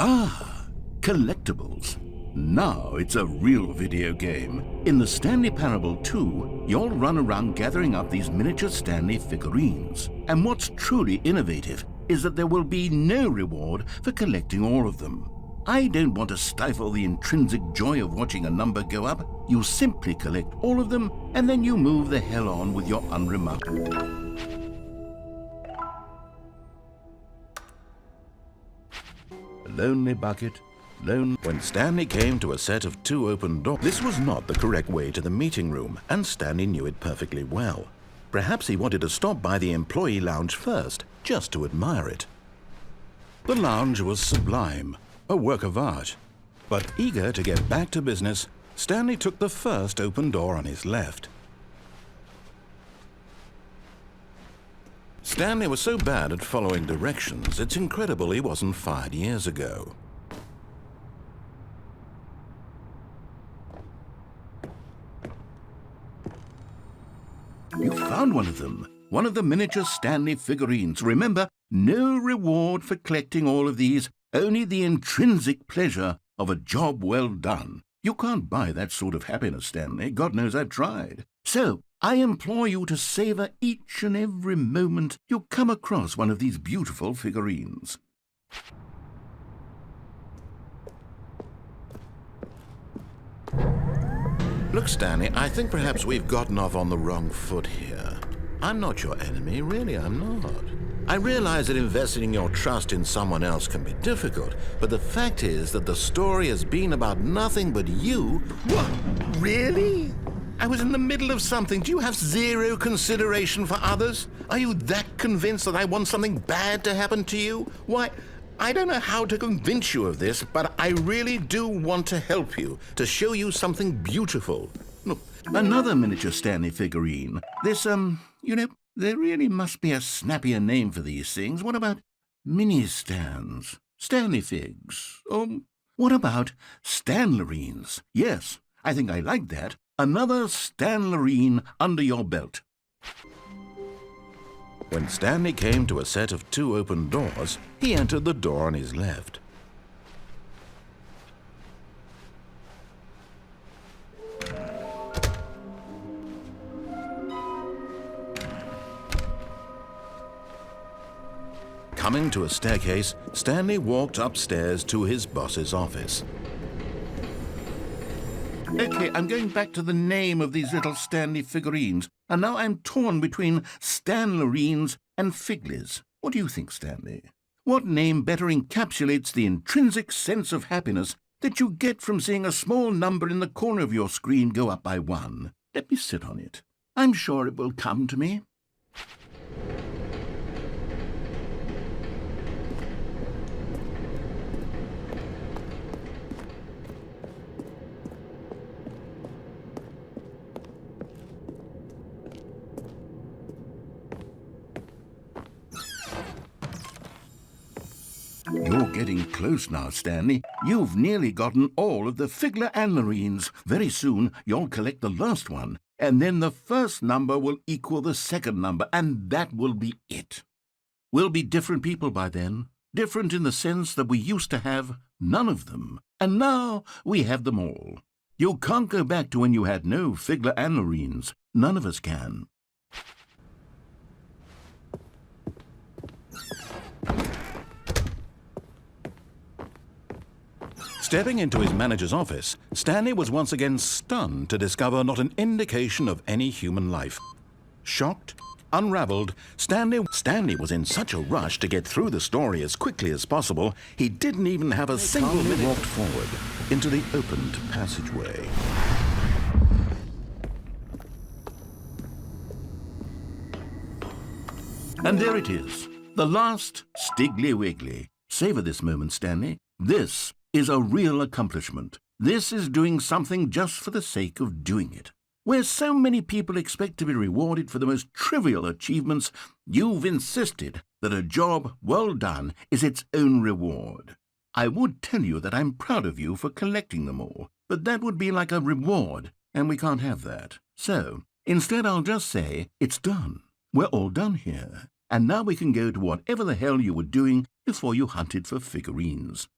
Ah, collectibles. Now it's a real video game. In the Stanley Parable 2, you'll run around gathering up these miniature Stanley figurines. And what's truly innovative is that there will be no reward for collecting all of them. I don't want to stifle the intrinsic joy of watching a number go up. You simply collect all of them, and then you move the hell on with your unremarkable. Lonely bucket. When Stanley came to a set of 2 open doors, this was not the correct way to the meeting room, and Stanley knew it perfectly well. Perhaps he wanted to stop by the employee lounge first, just to admire it. The lounge was sublime, a work of art. But eager to get back to business, Stanley took the first open door on his left. Stanley was so bad at following directions, it's incredible he wasn't fired years ago. You found one of them. One of the miniature Stanley figurines. Remember, no reward for collecting all of these, only the intrinsic pleasure of a job well done. You can't buy that sort of happiness, Stanley. God knows I've tried. So, I implore you to savor each and every moment you come across one of these beautiful figurines. Look, Stanley, I think perhaps we've gotten off on the wrong foot here. I'm not your enemy, really, I'm not. I realize that investing your trust in someone else can be difficult, but the fact is that the story has been about nothing but you. What? Really? I was in the middle of something. Do you have zero consideration for others? Are you that convinced that I want something bad to happen to you? Why, I don't know how to convince you of this, but I really do want to help you, to show you something beautiful. Look, another miniature Stanley figurine. This, there really must be a snappier name for these things. What about mini-stands? Stanley figs? What about Stanlerines? Yes, I think I like that. Another Stanlerine under your belt. When Stanley came to a set of 2 open doors, he entered the door on his left. Coming to a staircase, Stanley walked upstairs to his boss's office. Okay, I'm going back to the name of these little Stanley figurines, and now I'm torn between Stanlerines and Figlies. What do you think, Stanley? What name better encapsulates the intrinsic sense of happiness that you get from seeing a small number in the corner of your screen go up by 1? Let me sit on it. I'm sure it will come to me. You're getting close now, Stanley. You've nearly gotten all of the Figler Anlerines. Very soon, you'll collect the last one, and then the first number will equal the second number, and that will be it. We'll be different people by then, different in the sense that we used to have none of them, and now we have them all. You can't go back to when you had no Figler Anlerines. None of us can. Stepping into his manager's office, Stanley was once again stunned to discover not an indication of any human life. Shocked, unraveled, Stanley was in such a rush to get through the story as quickly as possible, he didn't even have a single minute. Walked forward into the opened passageway. And there it is, the last Stiggly Wiggly. Savor this moment, Stanley. This is a real accomplishment. This is doing something just for the sake of doing it. Where so many people expect to be rewarded for the most trivial achievements, you've insisted that a job well done is its own reward. I would tell you that I'm proud of you for collecting them all, but that would be like a reward, and we can't have that. So, instead I'll just say, it's done. We're all done here. And now we can go to whatever the hell you were doing before you hunted for figurines.